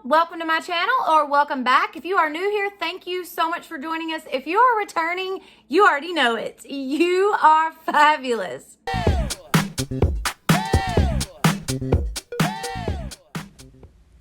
welcome to my channel, or welcome back. If you are new here, thank you so much for joining us. If you are returning, you already know it. You are fabulous.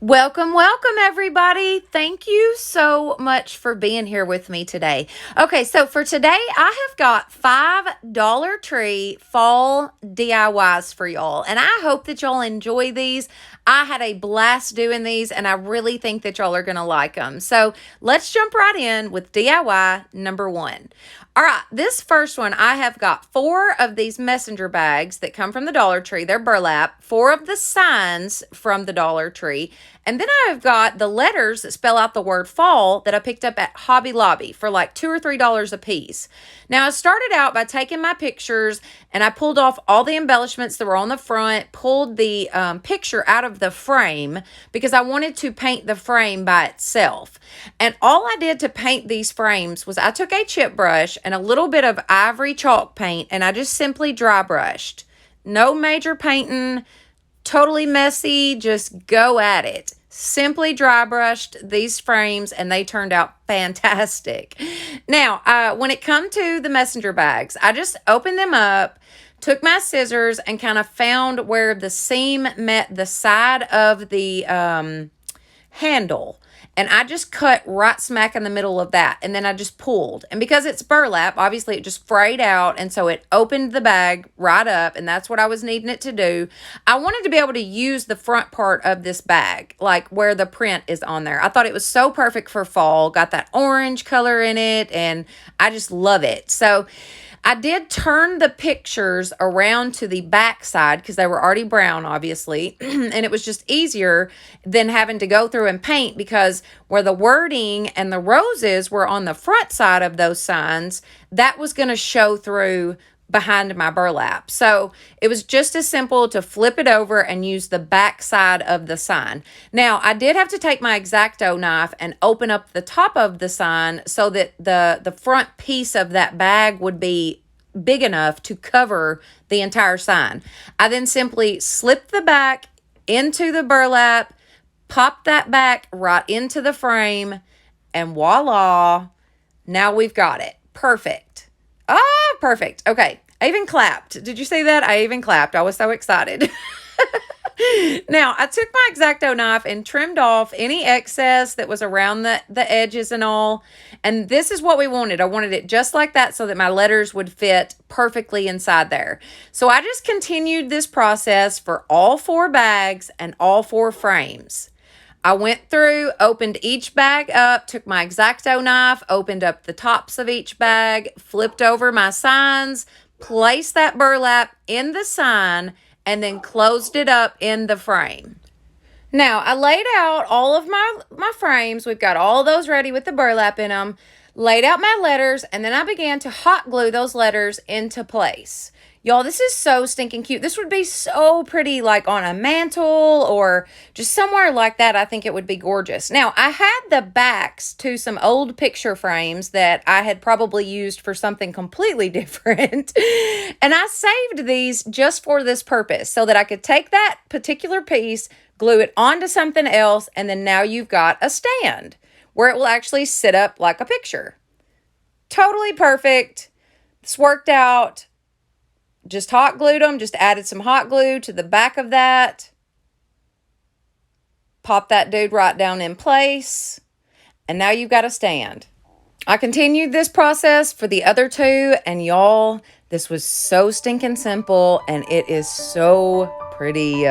Welcome everybody. Thank you so much for being here with me today. Okay, so for today, I have got 5 Dollar Tree fall DIYs for y'all, and I hope that y'all enjoy these. I had a blast doing these, and I really think that y'all are going to like them. So let's jump right in with DIY number 1. All right, this first one, I have got 4 of these messenger bags that come from the Dollar Tree. They're burlap, 4 of the signs from the Dollar Tree, and then I've got the letters that spell out the word fall that I picked up at Hobby Lobby for like $2 or $3 a piece. Now, I started out by taking my pictures, and I pulled off all the embellishments that were on the front, pulled the picture out of the frame because I wanted to paint the frame by itself. And all I did to paint these frames was I took a chip brush and a little bit of ivory chalk paint, and I just simply dry brushed. No major painting, totally messy, just go at it. Simply dry brushed these frames, and they turned out fantastic. Now, when it come to the messenger bags, I just opened them up, took my scissors, and kind of found where the seam met the side of the handle. And I just cut right smack in the middle of that. And then I just pulled. And because it's burlap, obviously it just frayed out. And so it opened the bag right up. And that's what I was needing it to do. I wanted to be able to use the front part of this bag, like where the print is on there. I thought it was so perfect for fall. Got that orange color in it. And I just love it. So I did turn the pictures around to the back side because they were already brown, obviously, and it was just easier than having to go through and paint, because where the wording and the roses were on the front side of those signs, that was going to show through behind my burlap. So it was just as simple to flip it over and use the back side of the sign. Now, I did have to take my X-Acto knife and open up the top of the sign so that the front piece of that bag would be big enough to cover the entire sign. I then simply slipped the back into the burlap, popped that back right into the frame, and voila, now we've got it. Perfect. Ah, perfect. Okay. I even clapped. Did you see that? I even clapped. I was so excited. Now, I took my X-Acto knife and trimmed off any excess that was around the edges and all. And this is what we wanted. I wanted it just like that so that my letters would fit perfectly inside there. So I just continued this process for all 4 bags and all 4 frames. I went through, opened each bag up, took my X-Acto knife, opened up the tops of each bag, flipped over my signs, placed that burlap in the sign, and then closed it up in the frame. Now, I laid out all of my frames. We've got all those ready with the burlap in them. Laid out my letters, and then I began to hot glue those letters into place. Y'all, this is so stinking cute. This would be so pretty, like on a mantle or just somewhere like that. I think it would be gorgeous. Now, I had the backs to some old picture frames that I had probably used for something completely different. And I saved these just for this purpose so that I could take that particular piece, glue it onto something else, and then now you've got a stand where it will actually sit up like a picture. Totally perfect. This worked out. Just hot glued them, just added some hot glue to the back of that. Pop that dude right down in place. And now you've got a stand. I continued this process for the other 2, and y'all, this was so stinking simple, and it is so pretty.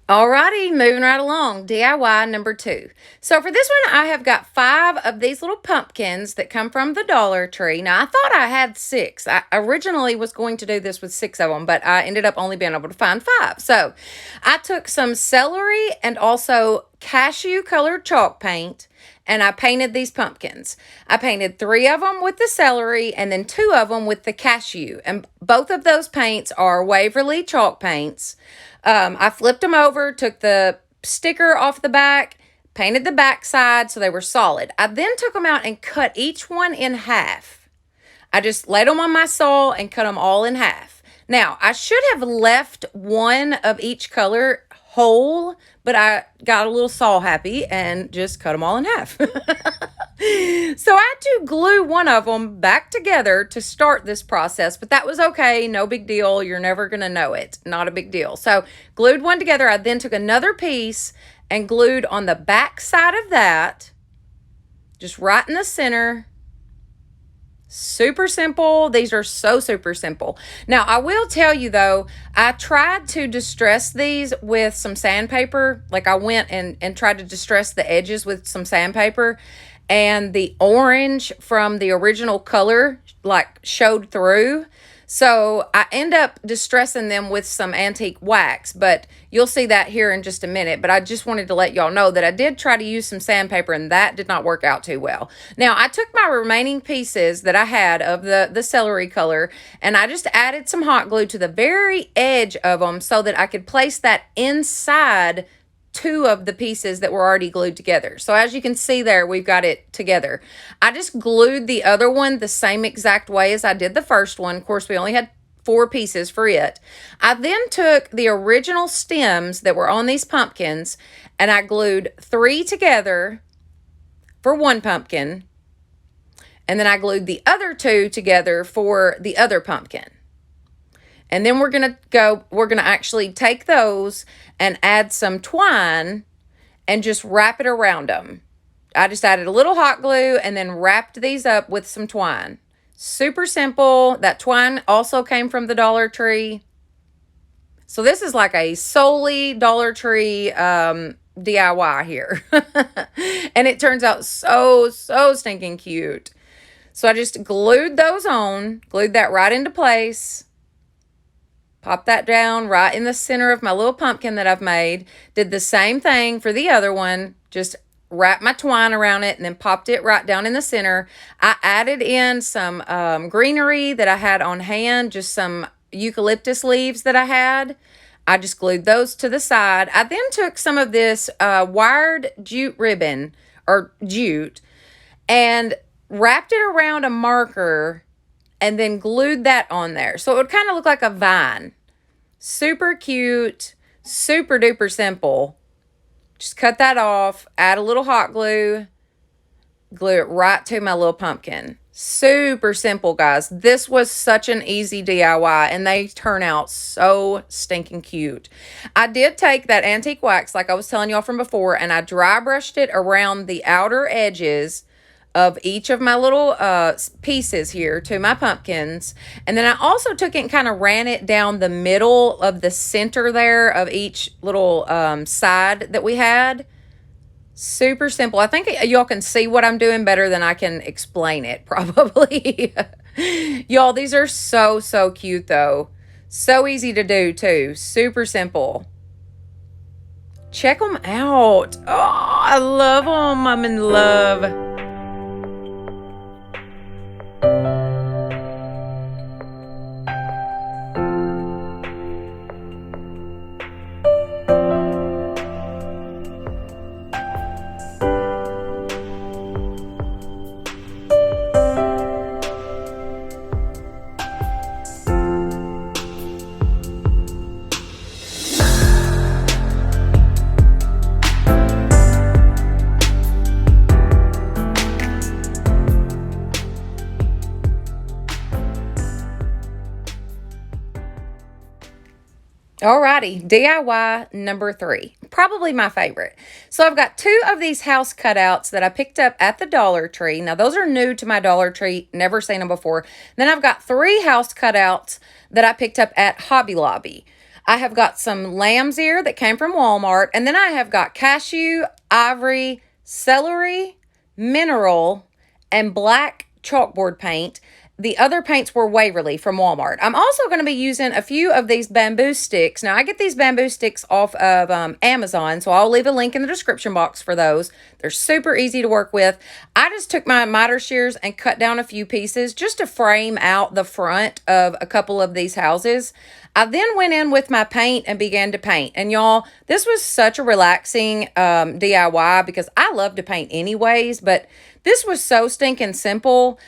Alrighty, moving right along. DIY number 2. So for this one, I have got 5 of these little pumpkins that come from the Dollar Tree. Now, I thought I had 6. I originally was going to do this with 6 of them, but I ended up only being able to find 5. So I took some celery and also cashew colored chalk paint, and I painted these pumpkins. I painted 3 of them with the celery and then 2 of them with the cashew. And both of those paints are Waverly chalk paints. I flipped them over, took the sticker off the back, painted the back side so they were solid. I then took them out and cut each one in half. I just laid them on my saw and cut them all in half. Now, I should have left one of each color whole, but I got a little saw happy and just cut them all in half. So I had to glue one of them back together to start this process, but that was okay. No big deal. You're never going to know it. Not a big deal. So glued one together. I then took another piece and glued on the back side of that, just right in the center. Super simple. These are so super simple. Now, I will tell you though, I tried to distress these with some sandpaper. Like I went and tried to distress the edges with some sandpaper, and the orange from the original color like showed through. So I end up distressing them with some antique wax, but you'll see that here in just a minute. But I just wanted to let y'all know that I did try to use some sandpaper, and that did not work out too well. Now, I took my remaining pieces that I had of the celery color, and I just added some hot glue to the very edge of them so that I could place that inside 2 of the pieces that were already glued together. So as you can see there, we've got it together. I just glued the other one the same exact way as I did the first one. Of course, we only had 4 pieces for it. I then took the original stems that were on these pumpkins and I glued 3 together for one pumpkin. And then I glued the other 2 together for the other pumpkin. And then we're going to actually take those and add some twine and just wrap it around them. I just added a little hot glue and then wrapped these up with some twine. Super simple. That twine also came from the Dollar Tree. So this is like a solely Dollar Tree DIY here. And it turns out so stinking cute. So I just glued those on, glued that right into place. Pop that down right in the center of my little pumpkin that I've made. Did the same thing for the other one. Just wrapped my twine around it and then popped it right down in the center. I added in some greenery that I had on hand, just some eucalyptus leaves that I had. I just glued those to the side. I then took some of this wired jute ribbon or jute and wrapped it around a marker and then glued that on there. So it would kind of look like a vine. Super cute, super duper simple. Just cut that off, add a little hot glue, glue it right to my little pumpkin. Super simple, guys. This was such an easy DIY, and they turn out so stinking cute. I did take that antique wax, like I was telling y'all from before, and I dry brushed it around the outer edges of each of my little pieces here to my pumpkins. And then I also took it and kind of ran it down the middle of the center there of each little side that we had. Super simple. I think y'all can see what I'm doing better than I can explain it, probably. Y'all, these are so cute, though. So easy to do, too. Super simple. Check them out. Oh, I love them. I'm in love. Alrighty, DIY number 3, probably my favorite. So I've got 2 of these house cutouts that I picked up at the Dollar Tree. Now those are new to my Dollar Tree, never seen them before. Then I've got 3 house cutouts that I picked up at Hobby Lobby. I have got some lamb's ear that came from Walmart. And then I have got cashew, ivory, celery, mineral, and black chalkboard paint. The other paints were Waverly from Walmart. I'm also going to be using a few of these bamboo sticks. Now, I get these bamboo sticks off of Amazon, so I'll leave a link in the description box for those. They're super easy to work with. I just took my miter shears and cut down a few pieces just to frame out the front of a couple of these houses. I then went in with my paint and began to paint. And y'all, this was such a relaxing DIY because I love to paint anyways, but this was so stinking simple.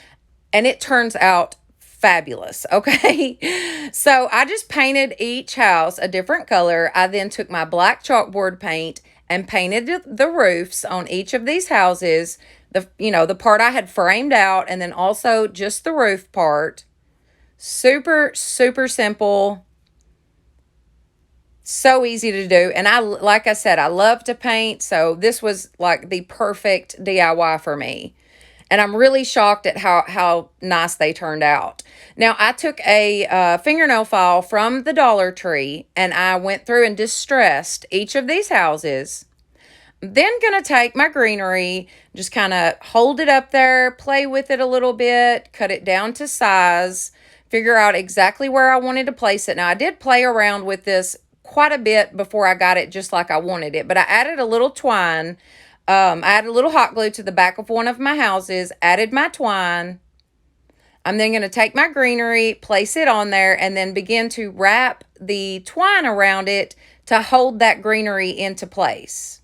And it turns out fabulous, okay? So I just painted each house a different color. I then took my black chalkboard paint and painted the roofs on each of these houses. The part I had framed out, and then also just the roof part. Super, super simple. So easy to do. And like I said, I love to paint. So this was like the perfect DIY for me. And I'm really shocked at how nice they turned out. Now, I took a fingernail file from the Dollar Tree, and I went through and distressed each of these houses. I'm then going to take my greenery, just kind of hold it up there, play with it a little bit, cut it down to size, figure out exactly where I wanted to place it. Now, I did play around with this quite a bit before I got it just like I wanted it, but I added a little twine. I added a little hot glue to the back of one of my houses, added my twine. I'm then going to take my greenery, place it on there, and then begin to wrap the twine around it to hold that greenery into place.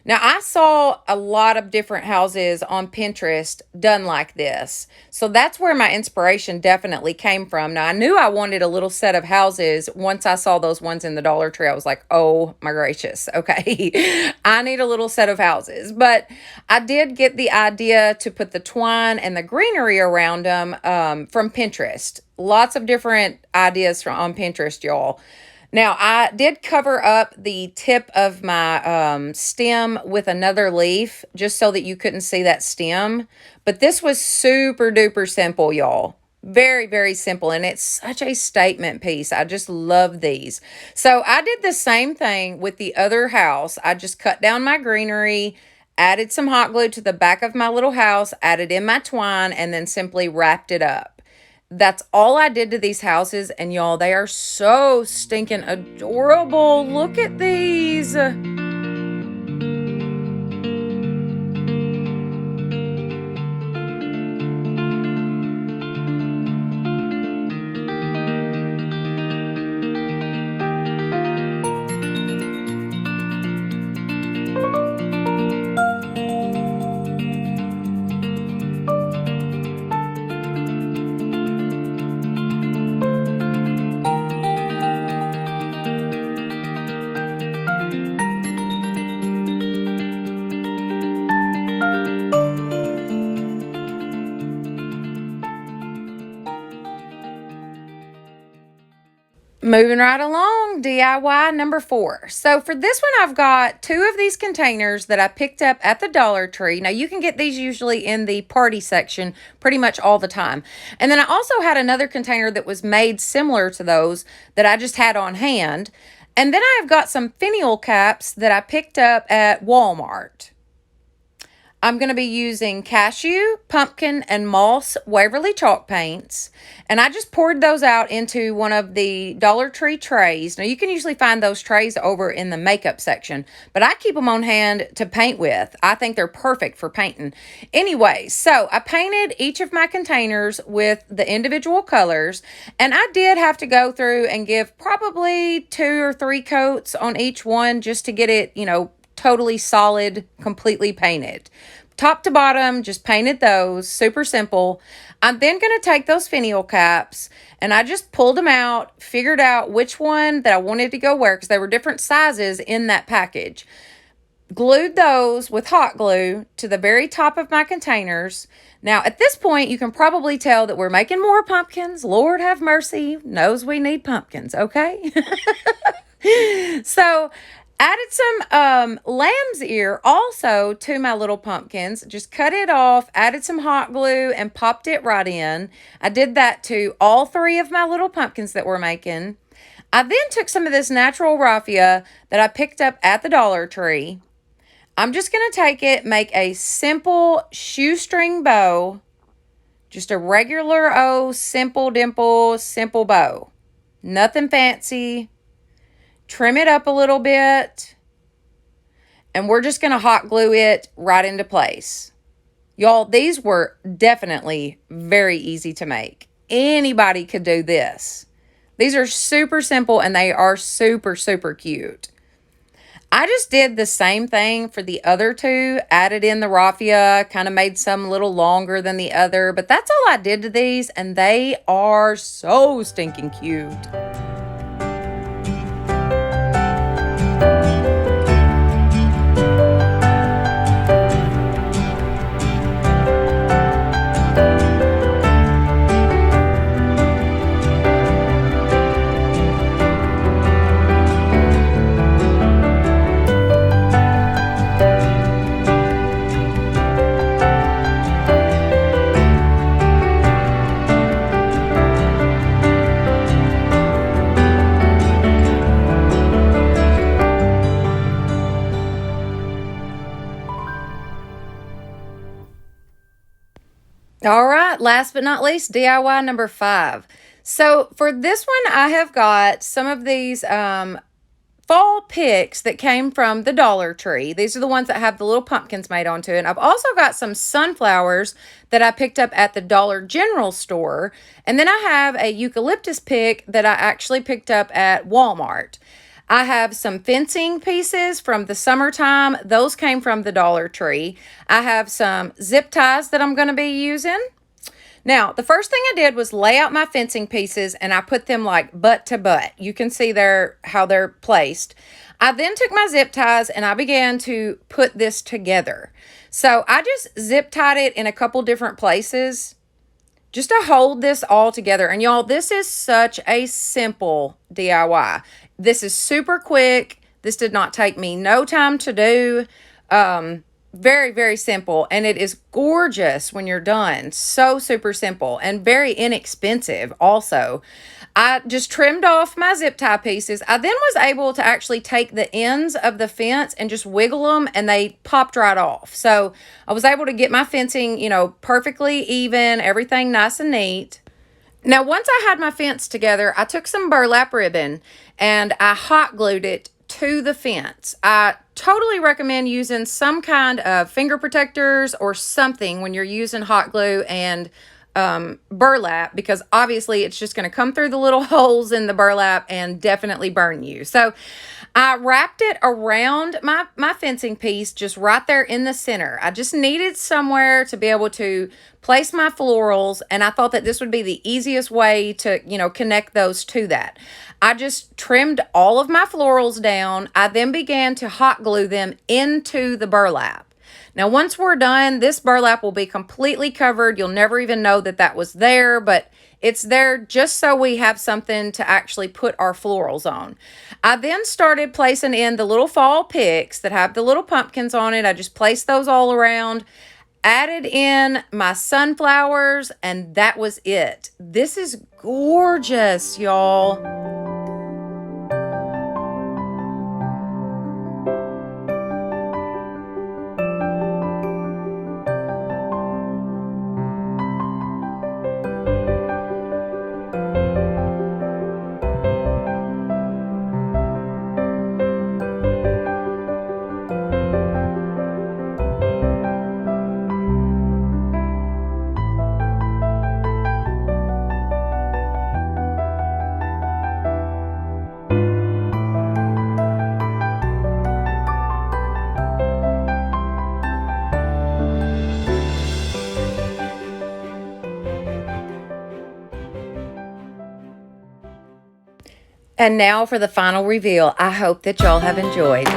Now, I saw a lot of different houses on Pinterest done like this. So that's where my inspiration definitely came from. Now, I knew I wanted a little set of houses. Once I saw those ones in the Dollar Tree, I was like, oh my gracious, okay. I need a little set of houses. But I did get the idea to put the twine and the greenery around them from Pinterest. Lots of different ideas on Pinterest, y'all. Now, I did cover up the tip of my stem with another leaf just so that you couldn't see that stem. But this was super duper simple, y'all. Very, very simple. And it's such a statement piece. I just love these. So I did the same thing with the other house. I just cut down my greenery, added some hot glue to the back of my little house, added in my twine, and then simply wrapped it up. That's all I did to these houses, and y'all, they are so stinking adorable. Look at these. Moving right along, DIY number 4. So for this one, I've got 2 of these containers that I picked up at the Dollar Tree. Now, you can get these usually in the party section pretty much all the time. And then I also had another container that was made similar to those that I just had on hand. And then I've got some finial caps that I picked up at Walmart. I'm going to be using cashew, pumpkin, and moss Waverly chalk paints. And I just poured those out into one of the Dollar Tree trays. Now, you can usually find those trays over in the makeup section, but I keep them on hand to paint with. I think they're perfect for painting. Anyway, so I painted each of my containers with the individual colors, and I did have to go through and give probably 2 or 3 coats on each one just to get it, totally solid, completely painted. Top to bottom, just painted those, super simple. I'm then going to take those finial caps, and I just pulled them out, figured out which one that I wanted to go where, because they were different sizes in that package. Glued those with hot glue to the very top of my containers. Now, at this point, you can probably tell that we're making more pumpkins. Lord have mercy, knows we need pumpkins, okay? So Added some lamb's ear also to my little pumpkins. Just cut it off, added some hot glue, and popped it right in. I did that to all 3 of my little pumpkins that we're making. I then took some of this natural raffia that I picked up at the Dollar Tree. I'm just going to take it, make a simple shoestring bow. Just a regular simple dimple, simple bow. Nothing fancy. Trim it up a little bit. And we're just going to hot glue it right into place. Y'all, these were definitely very easy to make. Anybody could do this. These are super simple and they are super, super cute. I just did the same thing for the other 2, added in the raffia, kind of made some a little longer than the other, but that's all I did to these, and they are so stinking cute. All right, last but not least, DIY number 5. So for this one, I have got some of these fall picks that came from the Dollar Tree. These are the ones that have the little pumpkins made onto it. And I've also got some sunflowers that I picked up at the Dollar General store. And then I have a eucalyptus pick that I actually picked up at Walmart. I have some fencing pieces from the summertime. Those came from the Dollar Tree. I have some zip ties that I'm going to be using. Now, the first thing I did was lay out my fencing pieces and I put them like butt to butt. You can see how they're placed. I then took my zip ties and I began to put this together. So I just zip tied it in a couple different places just to hold this all together. And y'all, this is such a simple DIY. This is super quick. This did not take me no time to do. Very, very simple. And it is gorgeous when you're done. So super simple and very inexpensive also. I just trimmed off my zip tie pieces. I then was able to actually take the ends of the fence and just wiggle them and they popped right off. So I was able to get my fencing, perfectly even, everything nice and neat. Now, once I had my fence together, I took some burlap ribbon and I hot glued it to the fence. I totally recommend using some kind of finger protectors or something when you're using hot glue and burlap, because obviously it's just going to come through the little holes in the burlap and definitely burn you. So I wrapped it around my fencing piece just right there in the center. I just needed somewhere to be able to place my florals, and I thought that this would be the easiest way to, connect those to that. I just trimmed all of my florals down. I then began to hot glue them into the burlap. Now, once we're done, this burlap will be completely covered. You'll never even know that that was there, but it's there just so we have something to actually put our florals on. I then started placing in the little fall picks that have the little pumpkins on it. I just placed those all around, added in my sunflowers, and that was it. This is gorgeous, y'all. And now for the final reveal. I hope that y'all have enjoyed.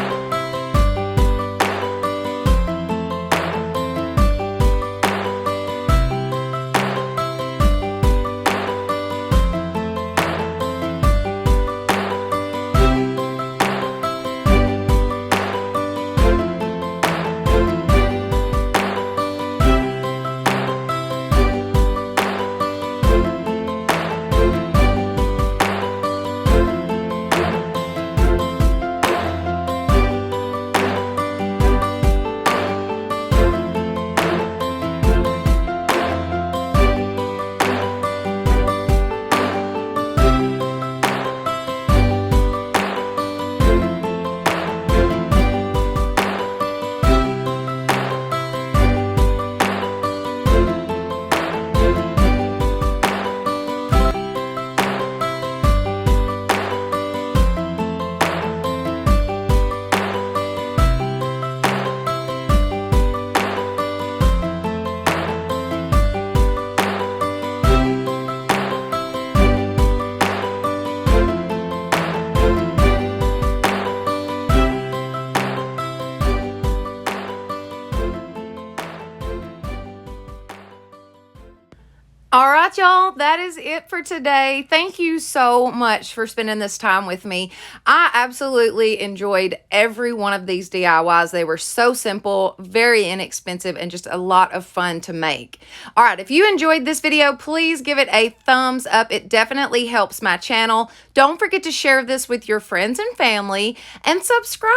right, y'all, that is it for today. Thank you so much for spending this time with me. I absolutely enjoyed every one of these DIYs. They were so simple, very inexpensive, and just a lot of fun to make. All right, if you enjoyed this video, please give it a thumbs up. It definitely helps my channel. Don't forget to share this with your friends and family, and subscribe.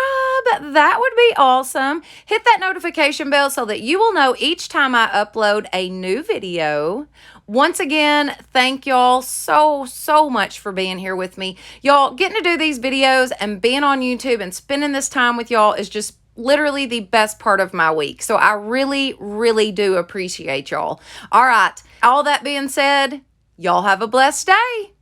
That would be awesome. Hit that notification bell so that you will know each time I upload a new video. Once again, thank y'all so much for being here with me. Y'all, getting to do these videos and being on YouTube and spending this time with y'all is just literally the best part of my week. So I really do appreciate y'all. All right, all that being said, y'all have a blessed day.